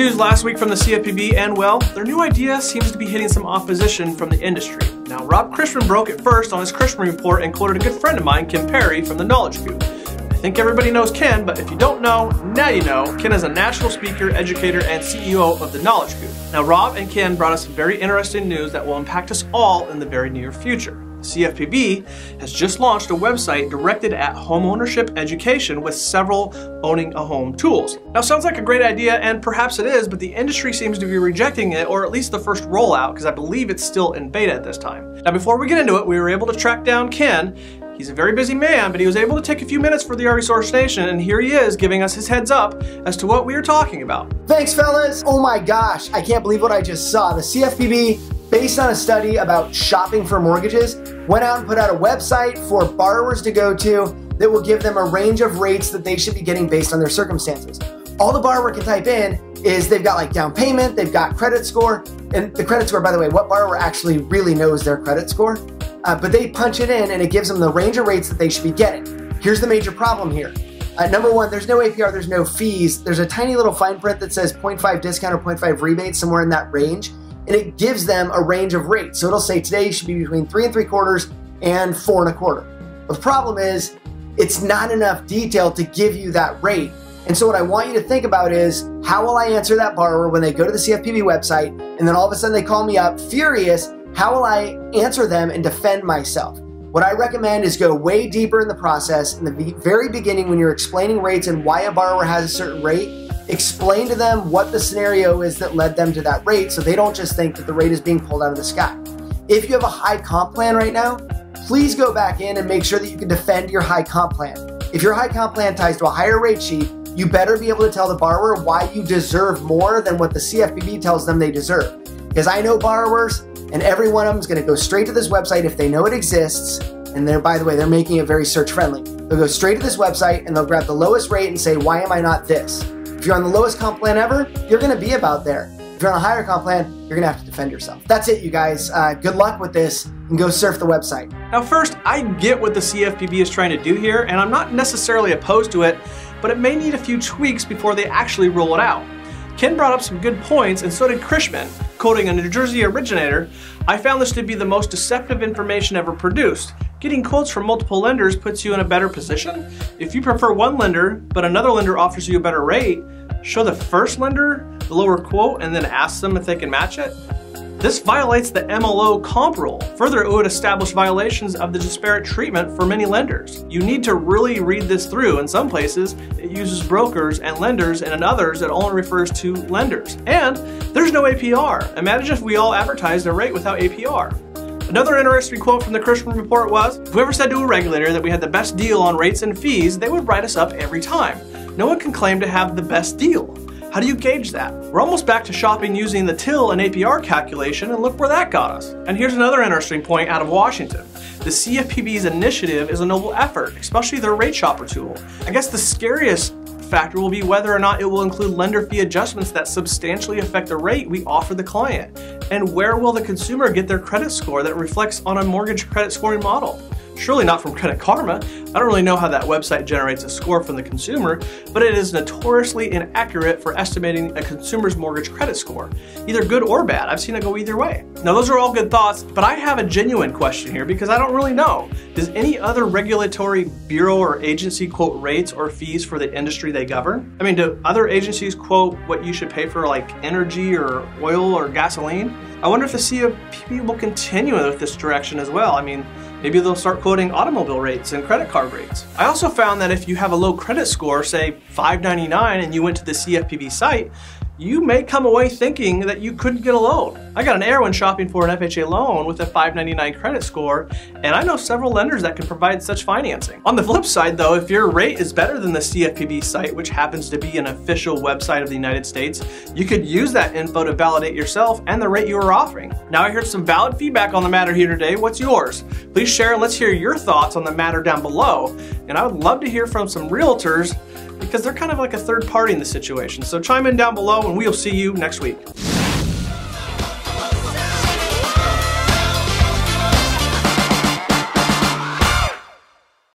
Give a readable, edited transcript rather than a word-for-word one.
news last week from the CFPB, and well, their new idea seems to be hitting some opposition from the industry. Now, Rob Christman broke it first on his Christman Report and quoted a good friend of mine, Ken Perry, from the Knowledge Coop. I think everybody knows Ken, but if you don't know, now you know. Ken is a national speaker, educator, and CEO of the Knowledge Coop. Now, Rob and Ken brought us some very interesting news that will impact us all in the very near future. CFPB has just launched a website directed at homeownership education with several owning a home tools. Now, sounds like a great idea, and perhaps it is, but the industry seems to be rejecting it, or at least the first rollout, because I believe it's still in beta at this time. Now, before we get into it, we were able to track down Ken. He's a very busy man, but he was able to take a few minutes for the REsource Nation, and here he is giving us his heads up as to what we are talking about. Thanks, fellas. Oh my gosh, I can't believe what I just saw. The CFPB, based on a study about shopping for mortgages, went out and put out a website for borrowers to go to that will give them a range of rates that they should be getting based on their circumstances. All the borrower can type in is they've got like down payment, they've got credit score, and the credit score, by the way, what borrower actually really knows their credit score? But they punch it in and it gives them the range of rates that they should be getting. Here's the major problem here. Number one, there's no APR, there's no fees. There's a tiny little fine print that says 0.5 discount or 0.5 rebate, somewhere in that range. And it gives them a range of rates. So it'll say today you should be between 3 3/4 and 4 1/4. But the problem is it's not enough detail to give you that rate. And so what I want you to think about is, how will I answer that borrower when they go to the CFPB website and then all of a sudden they call me up furious? How will I answer them and defend myself? What I recommend is go way deeper in the process. In the very beginning, when you're explaining rates and why a borrower has a certain rate, explain to them what the scenario is that led them to that rate, so they don't just think that the rate is being pulled out of the sky. If you have a high comp plan right now, please go back in and make sure that you can defend your high comp plan. If your high comp plan ties to a higher rate sheet, you better be able to tell the borrower why you deserve more than what the CFPB tells them they deserve. Because I know borrowers, and every one of them is going to go straight to this website if they know it exists. And they're, by the way, they're making it very search friendly. They'll go straight to this website and they'll grab the lowest rate and say, why am I not this? If you're on the lowest comp plan ever, you're going to be about there. If you're on a higher comp plan, you're going to have to defend yourself. That's it, you guys. Good luck with this, and go surf the website. Now, first, I get what the CFPB is trying to do here, and I'm not necessarily opposed to it, but it may need a few tweaks before they actually roll it out. Ken brought up some good points, and so did Christman. Quoting a New Jersey originator, "I found this to be the most deceptive information ever produced. Getting quotes from multiple lenders puts you in a better position. If you prefer one lender, but another lender offers you a better rate, show the first lender the lower quote and then ask them if they can match it. This violates the MLO comp rule. Further, it would establish violations of the disparate treatment for many lenders. You need to really read this through. In some places, it uses brokers and lenders, and in others, it only refers to lenders. And there's no APR. Imagine if we all advertised a rate without APR. Another interesting quote from the Christman Report was, if we ever said to a regulator that we had the best deal on rates and fees, they would write us up every time. No one can claim to have the best deal. How do you gauge that? We're almost back to shopping using the TIL and APR calculation, and look where that got us. And here's another interesting point out of Washington. The CFPB's initiative is a noble effort, especially their rate shopper tool. I guess the scariest factor will be whether or not it will include lender fee adjustments that substantially affect the rate we offer the client. And where will the consumer get their credit score that reflects on a mortgage credit scoring model? Surely not from Credit Karma. I don't really know how that website generates a score from the consumer, but it is notoriously inaccurate for estimating a consumer's mortgage credit score, either good or bad. I've seen it go either way. Now, those are all good thoughts, but I have a genuine question here because I don't really know. Does any other regulatory bureau or agency quote rates or fees for the industry they govern? I mean, do other agencies quote what you should pay for like energy or oil or gasoline? I wonder if the CFPB will continue with this direction as well. I mean, maybe they'll start quoting automobile rates and credit card rates. I also found that if you have a low credit score, say 599, and you went to the CFPB site, you may come away thinking that you couldn't get a loan. I got an error when shopping for an FHA loan with a 599 credit score, and I know several lenders that can provide such financing. On the flip side though, if your rate is better than the CFPB site, which happens to be an official website of the United States, you could use that info to validate yourself and the rate you are offering. Now, I heard some valid feedback on the matter here today. What's yours? Please share and let's hear your thoughts on the matter down below. And I would love to hear from some realtors because they're kind of like a third party in the situation. So chime in down below and we'll see you next week.